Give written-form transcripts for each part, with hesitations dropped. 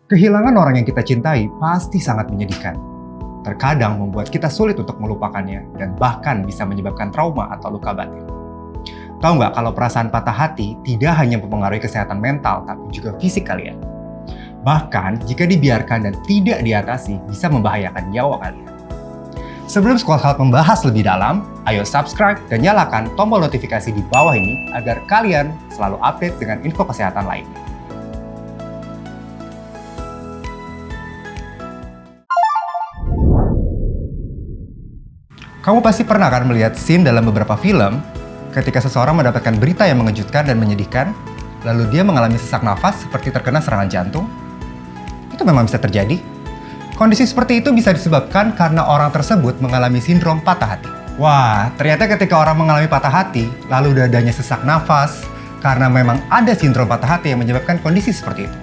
Kehilangan orang yang kita cintai pasti sangat menyedihkan. Terkadang membuat kita sulit untuk melupakannya dan bahkan bisa menyebabkan trauma atau luka batin. Tahu nggak kalau perasaan patah hati tidak hanya mempengaruhi kesehatan mental tapi juga fisik kalian. Bahkan jika dibiarkan dan tidak diatasi bisa membahayakan nyawa kalian. Sebelum Squad Health membahas lebih dalam, ayo subscribe dan nyalakan tombol notifikasi di bawah ini agar kalian selalu update dengan info kesehatan lainnya. Kamu pasti pernah kan melihat scene dalam beberapa film ketika seseorang mendapatkan berita yang mengejutkan dan menyedihkan, lalu dia mengalami sesak nafas seperti terkena serangan jantung? Itu memang bisa terjadi. Kondisi seperti itu bisa disebabkan karena orang tersebut mengalami sindrom patah hati. Wah, ternyata ketika orang mengalami patah hati, lalu dadanya sesak nafas, karena memang ada sindrom patah hati yang menyebabkan kondisi seperti itu.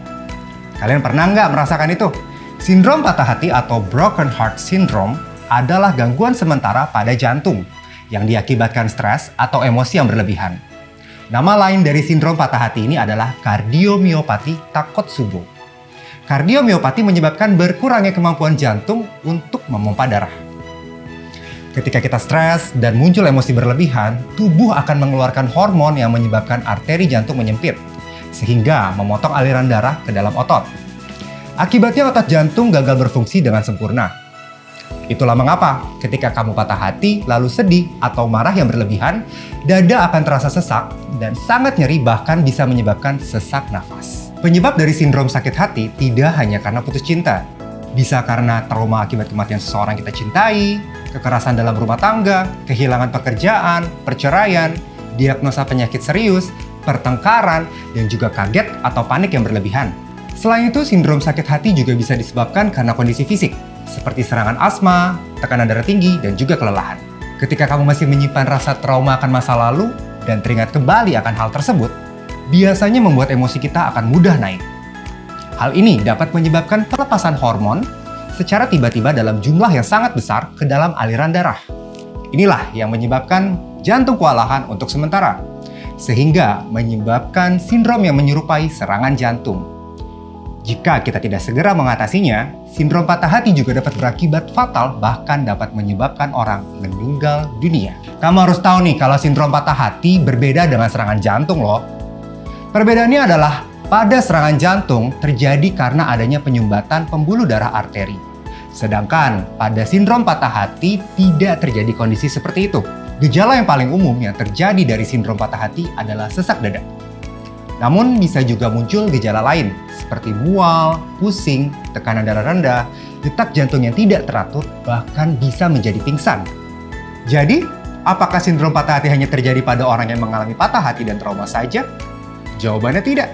Kalian pernah nggak merasakan itu? Sindrom patah hati atau broken heart syndrome adalah gangguan sementara pada jantung yang diakibatkan stres atau emosi yang berlebihan. Nama lain dari sindrom patah hati ini adalah kardiomyopati Takotsubo. Kardiomyopati menyebabkan berkurangnya kemampuan jantung untuk memompa darah. Ketika kita stres dan muncul emosi berlebihan, tubuh akan mengeluarkan hormon yang menyebabkan arteri jantung menyempit, sehingga memotong aliran darah ke dalam otot. Akibatnya otot jantung gagal berfungsi dengan sempurna. Itulah mengapa ketika kamu patah hati, lalu sedih atau marah yang berlebihan, dada akan terasa sesak dan sangat nyeri bahkan bisa menyebabkan sesak nafas. Penyebab dari sindrom sakit hati tidak hanya karena putus cinta. Bisa karena trauma akibat kematian seseorang kita cintai, kekerasan dalam rumah tangga, kehilangan pekerjaan, perceraian, diagnosa penyakit serius, pertengkaran, dan juga kaget atau panik yang berlebihan. Selain itu, sindrom sakit hati juga bisa disebabkan karena kondisi fisik, seperti serangan asma, tekanan darah tinggi, dan juga kelelahan. Ketika kamu masih menyimpan rasa trauma akan masa lalu dan teringat kembali akan hal tersebut, biasanya membuat emosi kita akan mudah naik. Hal ini dapat menyebabkan pelepasan hormon secara tiba-tiba dalam jumlah yang sangat besar ke dalam aliran darah. Inilah yang menyebabkan jantung kewalahan untuk sementara, sehingga menyebabkan sindrom yang menyerupai serangan jantung. Jika kita tidak segera mengatasinya, sindrom patah hati juga dapat berakibat fatal bahkan dapat menyebabkan orang meninggal dunia. Kamu harus tahu nih kalau sindrom patah hati berbeda dengan serangan jantung loh. Perbedaannya adalah pada serangan jantung terjadi karena adanya penyumbatan pembuluh darah arteri. Sedangkan pada sindrom patah hati tidak terjadi kondisi seperti itu. Gejala yang paling umum yang terjadi dari sindrom patah hati adalah sesak dada. Namun bisa juga muncul gejala lain seperti mual, pusing, tekanan darah rendah, detak jantung yang tidak teratur, bahkan bisa menjadi pingsan. Jadi, apakah sindrom patah hati hanya terjadi pada orang yang mengalami patah hati dan trauma saja? Jawabannya tidak.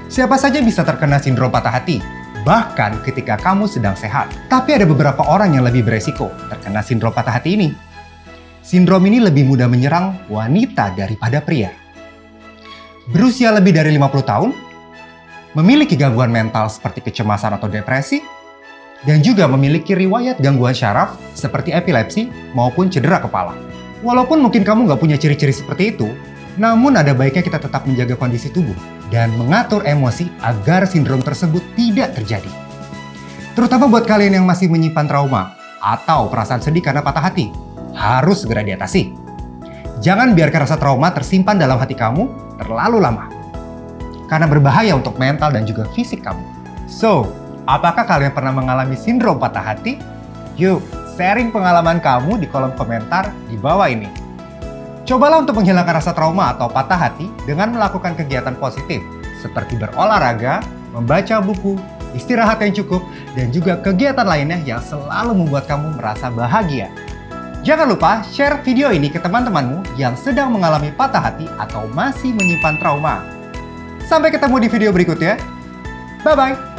Siapa saja bisa terkena sindrom patah hati, bahkan ketika kamu sedang sehat. Tapi ada beberapa orang yang lebih beresiko terkena sindrom patah hati ini. Sindrom ini lebih mudah menyerang wanita daripada pria. Berusia lebih dari 50 tahun, memiliki gangguan mental seperti kecemasan atau depresi, dan juga memiliki riwayat gangguan syaraf seperti epilepsi maupun cedera kepala. Walaupun mungkin kamu nggak punya ciri-ciri seperti itu, namun ada baiknya kita tetap menjaga kondisi tubuh dan mengatur emosi agar sindrom tersebut tidak terjadi. Terutama buat kalian yang masih menyimpan trauma atau perasaan sedih karena patah hati, harus segera diatasi. Jangan biarkan rasa trauma tersimpan dalam hati kamu terlalu lama, karena berbahaya untuk mental dan juga fisik kamu. So, apakah kalian pernah mengalami sindrom patah hati? Yuk, sharing pengalaman kamu di kolom komentar di bawah ini. Cobalah untuk menghilangkan rasa trauma atau patah hati dengan melakukan kegiatan positif, seperti berolahraga, membaca buku, istirahat yang cukup, dan juga kegiatan lainnya yang selalu membuat kamu merasa bahagia. Jangan lupa share video ini ke teman-temanmu yang sedang mengalami patah hati atau masih menyimpan trauma. Sampai ketemu di video berikutnya. Bye-bye!